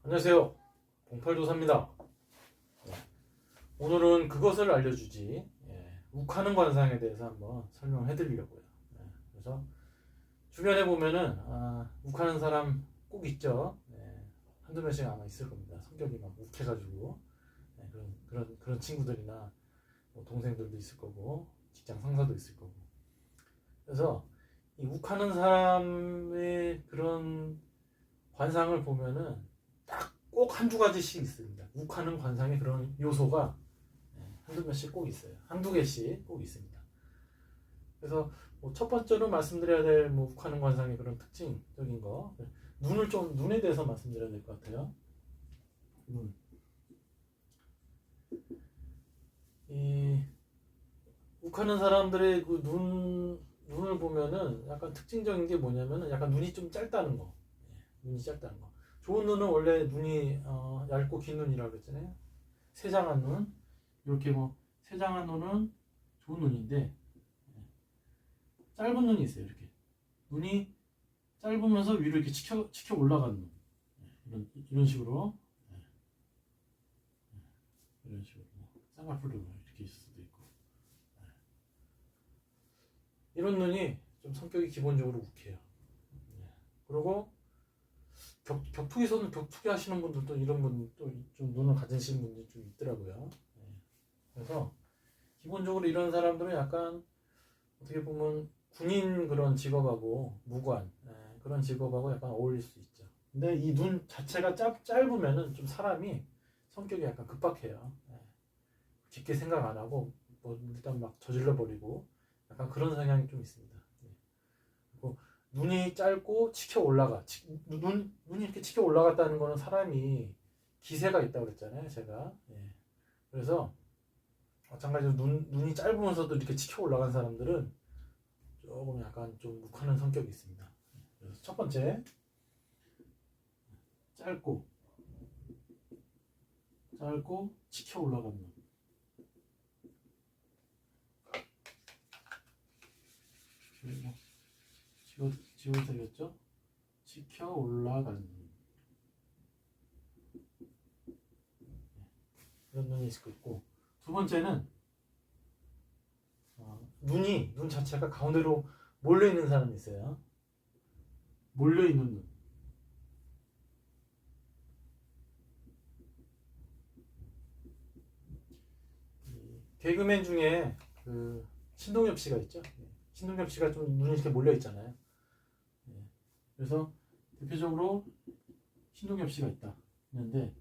안녕하세요. 08조사입니다. 오늘은 그것을 알려주지. 욱하는 관상에 대해서 한번 설명해 드리려고요. 그래서 주변에 보면은 욱하는 사람 꼭 있죠. 한두 명씩 아마 있을 겁니다. 성격이 막 욱해가지고 그런 친구들이나 뭐 동생들도 있을 거고 직장 상사도 있을 거고. 그래서 이 욱하는 사람의 그런 관상을 보면은 꼭 한두 가지씩 있습니다. 욱하는 관상의 그런 요소가 한두 개씩 꼭 있어요. 한두 개씩 꼭 있습니다. 그래서 뭐첫 번째로 말씀드려야 될 욱하는 관상의 그런 특징적인 거, 눈에 대해서 말씀드려야 될 것 같아요. 이 욱하는 사람들의 그 눈을 보면은 약간 특징적인 게 뭐냐면은 약간 눈이 좀 짧다는 거. 눈이 짧다는 거. 좋은 눈은 원래 눈이 얇고 긴 눈이라고 그랬잖아요. 세장한 눈, 이렇게 뭐 세장한 눈은 좋은 눈인데 짧은 눈이 있어요. 이렇게 눈이 짧으면서 위로 이렇게 치켜 올라가는 눈, 이런 식으로 이런 식으로 쌍꺼풀도 이렇게 있을 수도 있고 이런 눈이 좀 성격이 기본적으로 욱해요. 그리고 격투기 하시는 분들도 이런 분도 좀 눈을 가지시는 분들이 좀 있더라고요. 그래서 기본적으로 이런 사람들은 약간 어떻게 보면 군인 그런 직업하고 무관 그런 직업하고 약간 어울릴 수 있죠. 근데 이 눈 자체가 짧으면은 좀 사람이 성격이 약간 급박해요. 깊게 생각 안 하고 뭐 일단 막 저질러 버리고 약간 그런 성향이 좀 있습니다. 그리고 눈이 짧고 치켜 올라가. 눈이 이렇게 치켜 올라갔다는 거는 사람이 기세가 있다고 그랬잖아요, 제가. 그래서 마찬가지로 눈이 짧으면서도 이렇게 치켜 올라간 사람들은 조금 약간 좀 욱하는 성격이 있습니다. 그래서 첫 번째, 짧고 치켜 올라간 눈. 지워드렸죠? 치켜 올라간 눈. 이런 눈이 있을 거 있고, 두 번째는 눈 자체가 가운데로 몰려 있는 사람이 있어요. 몰려 있는 눈. 개그맨 중에 그 신동엽 씨가 있죠. 신동엽 씨가 좀 눈이 이렇게 몰려 있잖아요. 그래서 대표적으로 신동엽 씨가 있다. 있는데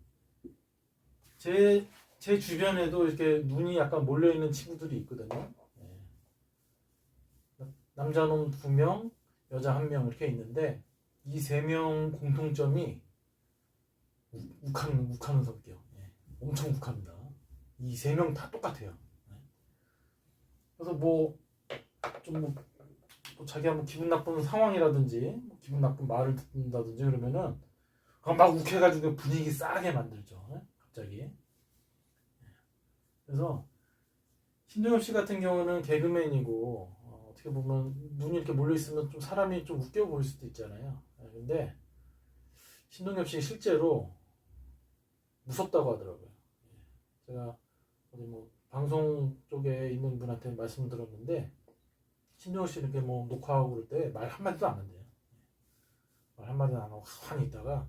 제 주변에도 이렇게 눈이 약간 몰려 있는 친구들이 있거든요. 남자놈 2명, 여자 1명 이렇게 있는데 이 3명 공통점이 욱하는 성격. 엄청 욱합니다. 이 3명 다 똑같아요. 그래서 좀 자기가 뭐 기분 나쁜 상황이라든지 기분 나쁜 말을 듣는다든지 그러면은 막 욱해가지고 분위기 싸게 만들죠. 갑자기. 그래서 신동엽 씨 같은 경우는 개그맨이고 어떻게 보면 눈이 이렇게 몰려 있으면 좀 사람이 좀 웃겨 보일 수도 있잖아요. 근데 신동엽 씨 실제로 무섭다고 하더라고요. 제가 어디 뭐 방송 쪽에 있는 분한테 말씀 들었는데 신동엽 씨 이렇게 뭐 녹화하고 그럴 때 말 한마디도 안 한대요. 말 한마디도 안 하고 가만히 있다가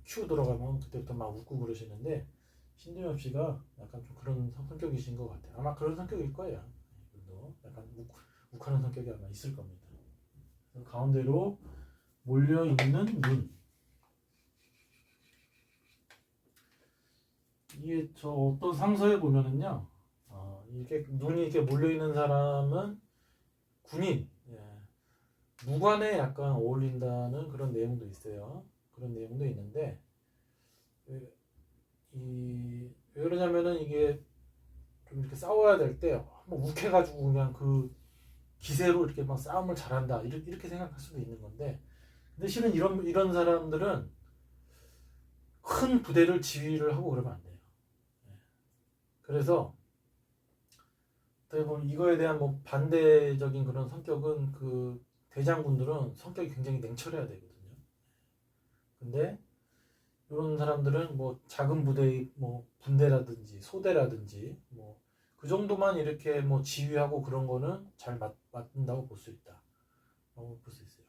큐 들어가면 그때부터 막 웃고 그러시는데 신동엽 씨가 약간 좀 그런 성격이신 것 같아요. 아마 그런 성격일 거예요. 약간 욱하는 성격이 아마 있을 겁니다. 가운데로 몰려 있는 눈. 이게 저 어떤 상서에 보면은요, 이게 눈이 이렇게 몰려 있는 사람은 군인, 무관에 약간 어울린다는 그런 내용도 있어요. 그런 내용도 있는데, 왜 그러냐면은 이게 좀 이렇게 싸워야 될 때 한번 욱해가지고 그냥 그 기세로 이렇게 막 싸움을 잘한다 이렇게 생각할 수도 있는 건데, 근데 실은 이런 사람들은 큰 부대를 지휘를 하고 그러면 안 돼요. 그래서 어떻게 보면 이거에 대한 뭐 반대적인 그런 성격은 그 대장군들은 성격이 굉장히 냉철해야 되거든요. 근데 이런 사람들은 뭐 작은 부대의 뭐 분대라든지 소대라든지 뭐 그 정도만 이렇게 뭐 지휘하고 그런 거는 잘 맞는다고 볼 수 있다. 볼 수 있어요.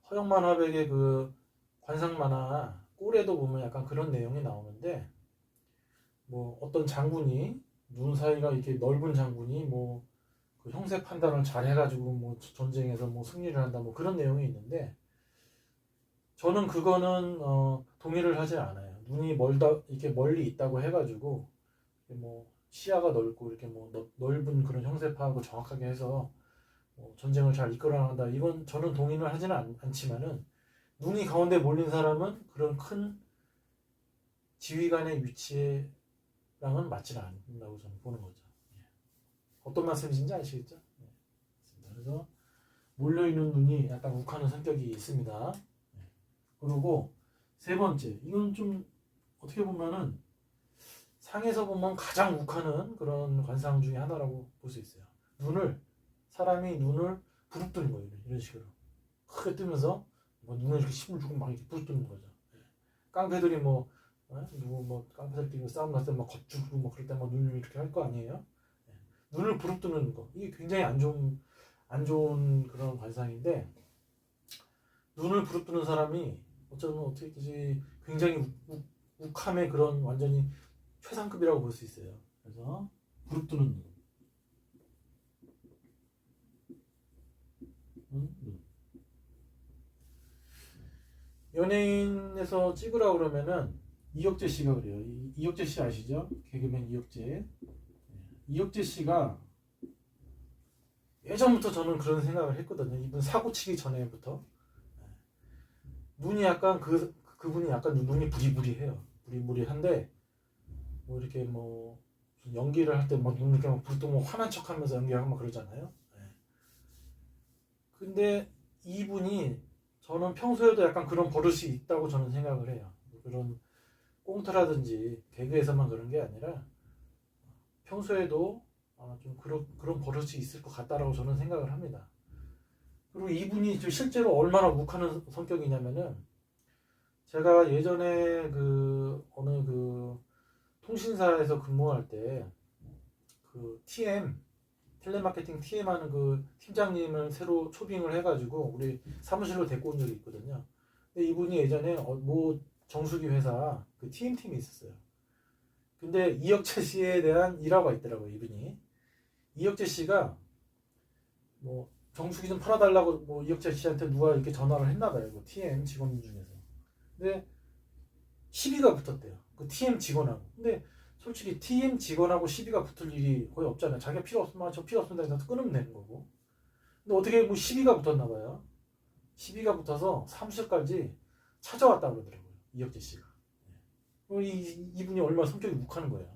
허영만 화백의 그 관상 만화 꼴에도 보면 약간 그런 내용이 나오는데 뭐 어떤 장군이 눈 사이가 이렇게 넓은 장군이 뭐 그 형세 판단을 잘 해가지고 뭐 전쟁에서 뭐 승리를 한다 뭐 그런 내용이 있는데 저는 그거는 동의를 하지 않아요. 눈이 멀다 이렇게 멀리 있다고 해가지고 뭐 시야가 넓고 이렇게 뭐 넓은 그런 형세 파악을 정확하게 해서 뭐 전쟁을 잘 이끌어 나간다. 이건 저는 동의를 하지는 않지만은 눈이 가운데 몰린 사람은 그런 큰 지휘관의 위치랑은 맞지는 않는다고 저는 보는 거죠. 예. 어떤 말씀이신지 아시겠죠? 예. 그래서 몰려있는 눈이 약간 욱하는 성격이 있습니다. 예. 그리고 세 번째, 이건 좀 어떻게 보면은 상에서 보면 가장 욱하는 그런 관상 중에 하나라고 볼 수 있어요. 사람이 눈을 부릅뜨는 거예요. 이런 식으로 크게 뜨면서 뭐 눈을 이렇게 힘을 주고 막 이렇게 부릅뜨는 거죠. 예. 깡패들이 뭐 누구 뭐 깡패들끼리 싸움 났을 때 막 겁주고 뭐 그럴 때 막 눈을 이렇게 할 거 아니에요? 예. 눈을 부릅뜨는 거 이게 굉장히 안 좋은 그런 관상인데 눈을 부릅뜨는 사람이 어쩌면 어떻게 되지 굉장히 욱함의 그런 완전히 최상급이라고 볼 수 있어요. 그래서 부릅뜨는 눈. 연예인에서 찍으라 그러면은 이혁재 씨가 그래요. 이혁재 씨 아시죠? 개그맨 이혁재. 이혁재 씨가 예전부터 저는 그런 생각을 했거든요. 이분 사고 치기 전에부터 눈이 약간 그분이 약간 눈이 부리부리해요. 부리부리한데 뭐 이렇게 뭐 연기를 할 때 막 눈 이렇게 막 불똥 뭐 화난 척하면서 연기하고 막 그러잖아요. 근데 이분이 저는 평소에도 약간 그런 버릇이 있다고 저는 생각을 해요. 그런 꽁트라든지 개그에서만 그런 게 아니라 평소에도 좀 그런 버릇이 있을 것 같다라고 저는 생각을 합니다. 그리고 이분이 실제로 얼마나 욱하는 성격이냐면은 제가 예전에 그 어느 그 통신사에서 근무할 때 그 텔레마케팅 TM 하는 그 팀장님을 새로 초빙을 해가지고 우리 사무실로 데리고 온 적이 있거든요. 근데 이분이 예전에 뭐 정수기 회사 그 TM팀이 있었어요. 근데 이혁재 씨에 대한 일화가 있더라고요. 이분이 이혁재 씨가 뭐 정수기 좀 팔아달라고 뭐 이혁재 씨한테 누가 이렇게 전화를 했나봐요. 그 TM 직원 중에서. 근데 시비가 붙었대요. 그 TM 직원하고. 근데 솔직히 TM 직원하고 시비가 붙을 일이 거의 없잖아요. 자기가 필요 없으면 저 필요 없습니다 해서 끊으면 되는 거고. 근데 어떻게 뭐 시비가 붙었나 봐요. 시비가 붙어서 사무실까지 찾아왔다 그러더라고요. 이혁재 씨가. 이분이 얼마나 성격이 욱하는 거야.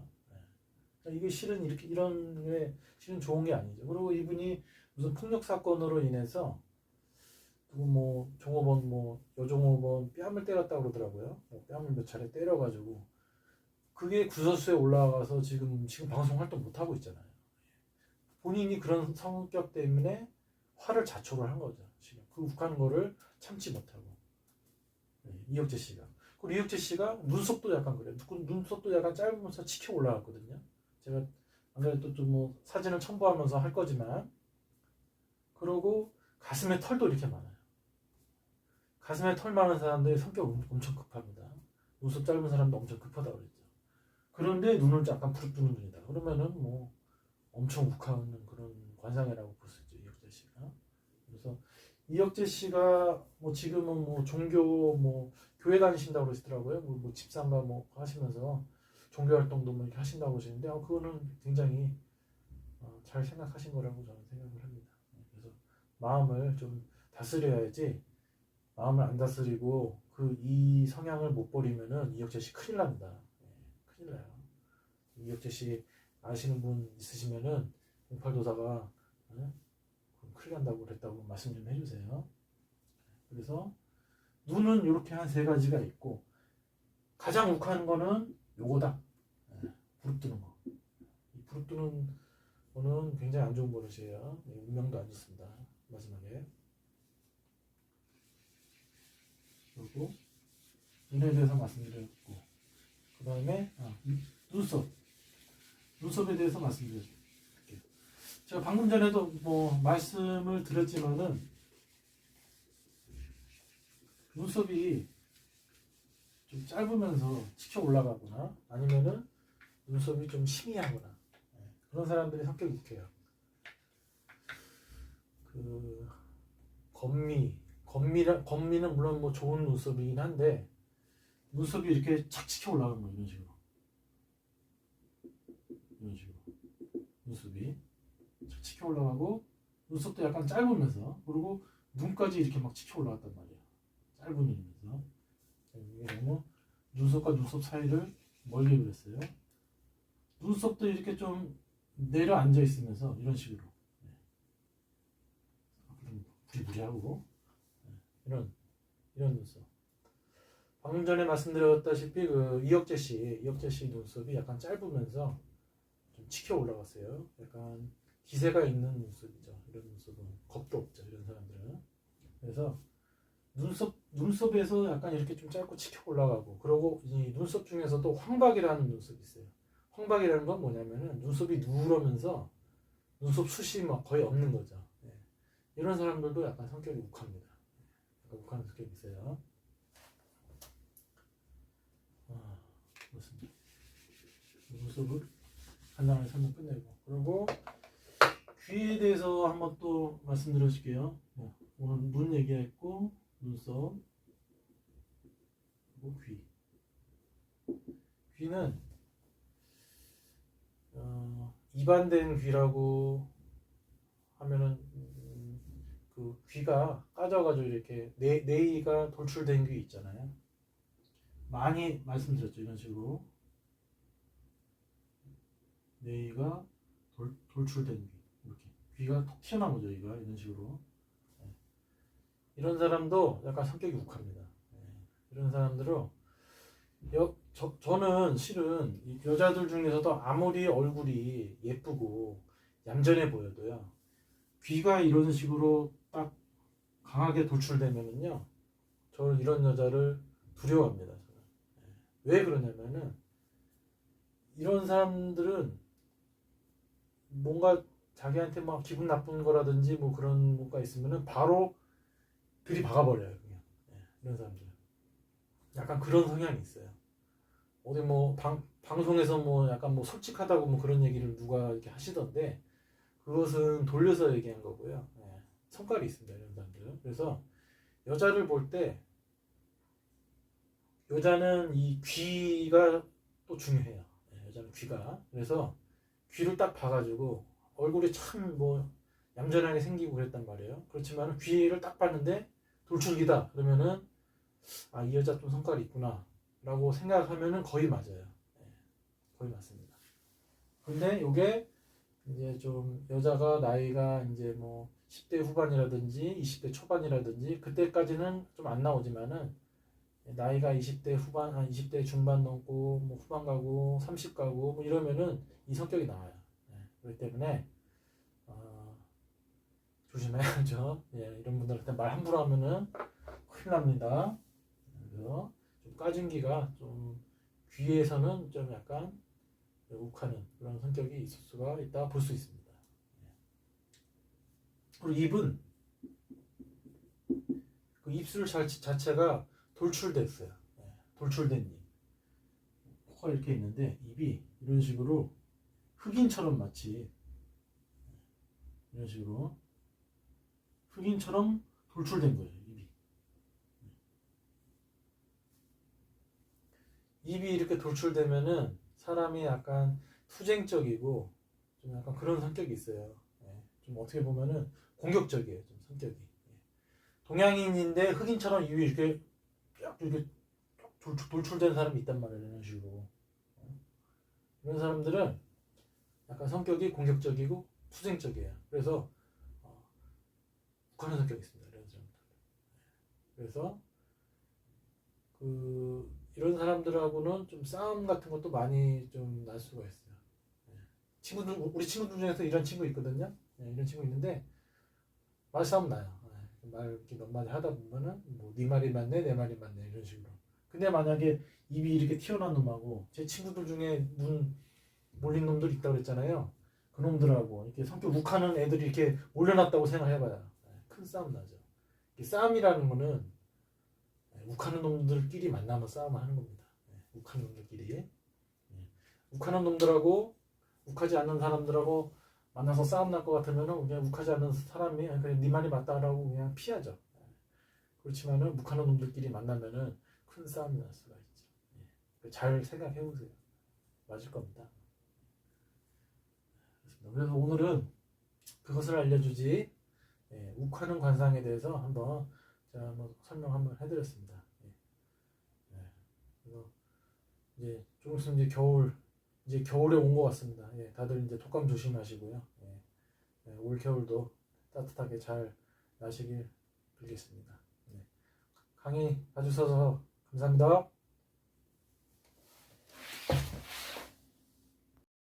이게 실은 이렇게 이런 게 실은 좋은 게 아니죠. 그리고 이분이 무슨 폭력 사건으로 인해서 누구 뭐 종업원 뭐 여종업원 뺨을 때렸다 그러더라고요. 뺨을 몇 차례 때려가지고 그게 구설수에 올라가서 지금 방송 활동 못 하고 있잖아요. 본인이 그런 성격 때문에 화를 자초를 한 거죠. 지금 그 욱하는 거를 참지 못하고 이혁재 씨가. 그리고 이혁재 씨가 눈썹도 약간 그래요. 눈썹도 약간 짧으면서 치켜 올라갔거든요. 제가 안 그래도 좀 뭐 사진을 첨부하면서 할 거지만 그러고 가슴에 털도 이렇게 많아요. 가슴에 털 많은 사람들이 성격 엄청 급합니다. 눈썹 짧은 사람도 엄청 급하다고 그랬죠. 그런데 눈을 약간 부릅뜨는 눈이다. 그러면은 뭐 엄청 욱하는 그런 관상이라고 볼 수 있죠. 이혁재 씨가. 그래서 이혁재 씨가 뭐 지금은 뭐 종교 뭐 교회 다니신다고 그러시더라고요. 뭐 집사인가 뭐 하시면서 종교 활동도 뭐 이렇게 하신다고 하시는데 그거는 굉장히 잘 생각하신 거라고 저는 생각을 합니다. 그래서 마음을 좀 다스려야지 마음을 안 다스리고 이 성향을 못 버리면은 이혁재 씨 큰일 납니다. 큰일 나요. 이혁재 씨 아시는 분 있으시면은 08도사가 큰일 난다고 그랬다고 말씀 좀 해주세요. 그래서 눈은 이렇게 한 세 가지가 있고 가장 욱하는 거는 요거다. 부릅뜨는 거. 이 부릅뜨는 거는 굉장히 안 좋은 버릇이에요. 운명도 안 좋습니다. 마지막에. 그리고 눈에 대해서 말씀드렸고, 그 다음에 눈썹에 대해서 말씀드렸죠. 제가 방금 전에도 뭐 말씀을 드렸지만은 눈썹이 좀 짧으면서 치켜 올라가거나 아니면은 눈썹이 좀 희미하거나 그런 사람들이 성격이 욱해요. 그 건미는 물론 뭐 좋은 눈썹이긴 한데 눈썹이 이렇게 착 치켜 올라가는 거예요. 이런 식으로 눈썹이 착 치켜 올라가고 눈썹도 약간 짧으면서 그리고 눈까지 이렇게 막 치켜 올라갔단 말이에요. 짧은 눈이면서 이게 너무 눈썹과 눈썹 사이를 멀게 그렸어요. 눈썹도 이렇게 좀 내려앉아 있으면서 이런 식으로 부리부리하고 이런 눈썹. 방금 전에 말씀드렸다시피 그 이혁재 씨 눈썹이 약간 짧으면서 좀 치켜 올라갔어요. 약간 기세가 있는 눈썹이죠. 이런 눈썹은 겁도 없죠. 이런 사람들은. 그래서 눈썹에서 약간 이렇게 좀 짧고 치켜 올라가고, 그리고 이 눈썹 중에서도 황박이라는 눈썹이 있어요. 황박이라는 건 뭐냐면은 눈썹이 누러면서 눈썹 숱이 막 거의 없는 거죠. 이런 사람들도 약간 성격이 욱합니다. 약간 욱하는 성격이 있어요. 그렇습니다. 눈썹을 간단하게 설명 끝내고, 그리고 귀에 대해서 한번 또 말씀드릴게요. 오늘 눈 얘기했고, 눈썹, 그리고 귀는 이반된 귀라고 하면은 그 귀가 까져가지고 이렇게 네이가 돌출된 귀 있잖아요. 많이 말씀드렸죠. 이런 식으로 네이가 돌출된 귀, 이렇게 귀가 톡 튀어나온 거죠. 이가 이런 식으로. 이런 사람도 약간 성격이 욱합니다. 이런 사람들은 저는 실은 여자들 중에서도 아무리 얼굴이 예쁘고 얌전해 보여도요, 귀가 이런 식으로 딱 강하게 돌출되면은요, 저는 이런 여자를 두려워합니다. 저는. 왜 그러냐면은 이런 사람들은 뭔가 자기한테 막 기분 나쁜 거라든지 뭐 그런 뭐가 있으면은 바로 들이박아버려요. 그냥. 이런 사람들 약간 그런 성향이 있어요. 어디 뭐 방송에서 뭐 약간 뭐 솔직하다고 뭐 그런 얘기를 누가 이렇게 하시던데, 그것은 돌려서 얘기한 거고요. 성깔이 있습니다. 이런 사람들. 그래서 여자를 볼 때 여자는 이 귀가 또 중요해요. 여자는 귀가. 그래서 귀를 딱 봐가지고 얼굴이 참 뭐 얌전하게 생기고 그랬단 말이에요. 그렇지만 귀를 딱 봤는데 돌출기다 그러면은 이 여자 좀 성깔이 있구나 라고 생각하면은 거의 맞아요. 거의 맞습니다. 근데 이게 이제 좀 여자가 나이가 이제 뭐 10대 후반이라든지 20대 초반이라든지 그때까지는 좀 안 나오지만은 나이가 20대 후반, 한 20대 중반 넘고 뭐 후반 가고 30 가고 뭐 이러면은 이 성격이 나와요. 그렇기 때문에 조심해야죠. 이런 분들한테 말 함부로 하면은 큰일 납니다. 그래서 좀 까진 귀가 좀 귀에서는 좀 약간 욱하는 그런 성격이 있을 수가 있다 볼 수 있습니다. 그리고 입은 그 입술 자체가 돌출됐어요. 돌출된 입. 코가 이렇게 있는데 입이 이런 식으로 흑인처럼 마치 이런 식으로 흑인처럼 돌출된 거예요. 입이 이렇게 돌출되면은 사람이 약간 투쟁적이고 좀 약간 그런 성격이 있어요. 좀 어떻게 보면은 공격적이에요. 좀 성격이. 동양인인데 흑인처럼 입이 이렇게 쫙 이렇게 돌출된 사람이 있단 말이에요. 이런 식으로. 이런 사람들은 약간 성격이 공격적이고 투쟁적이에요. 그래서 그런 성격이 있습니다. 이런 사람들. 그래서 이런 사람들하고는 좀 싸움 같은 것도 많이 좀 날 수가 있어요. 우리 친구들 중에서 이런 친구 있거든요. 이런 친구 있는데 말싸움 나요. 말 이렇게 몇 마디 하다 보면은 뭐 네 말이 맞네 내 말이 맞네 이런 식으로. 근데 만약에 입이 이렇게 튀어나온 놈하고 제 친구들 중에 눈 몰린 놈들 있다고 그랬잖아요. 그 놈들하고 이렇게 성격 욱하는 애들이 이렇게 몰려났다고 생각해봐요. 큰 싸움 나죠. 싸움이라는 거는 욱하는 놈들끼리 만나면 싸움을 하는 겁니다. 욱하는 놈들끼리. 욱하는 놈들하고 욱하지 않는 사람들하고 만나서 싸움 날 것 같으면은 그냥 욱하지 않는 사람이 그냥 네 말이 맞다라고 그냥 피하죠. 그렇지만은 욱하는 놈들끼리 만나면은 큰 싸움이 날 수가 있죠. 잘 생각해 보세요. 맞을 겁니다. 그래서 오늘은 그것을 알려주지 욱하는 관상에 대해서 한번 제가 한번 설명 한번 해드렸습니다. 그래서 이제 조금 있으면 이제 겨울에 온 것 같습니다. 다들 이제 독감 조심하시고요. 올 겨울도 따뜻하게 잘 나시길 빌겠습니다. 강의 봐주셔서 감사합니다.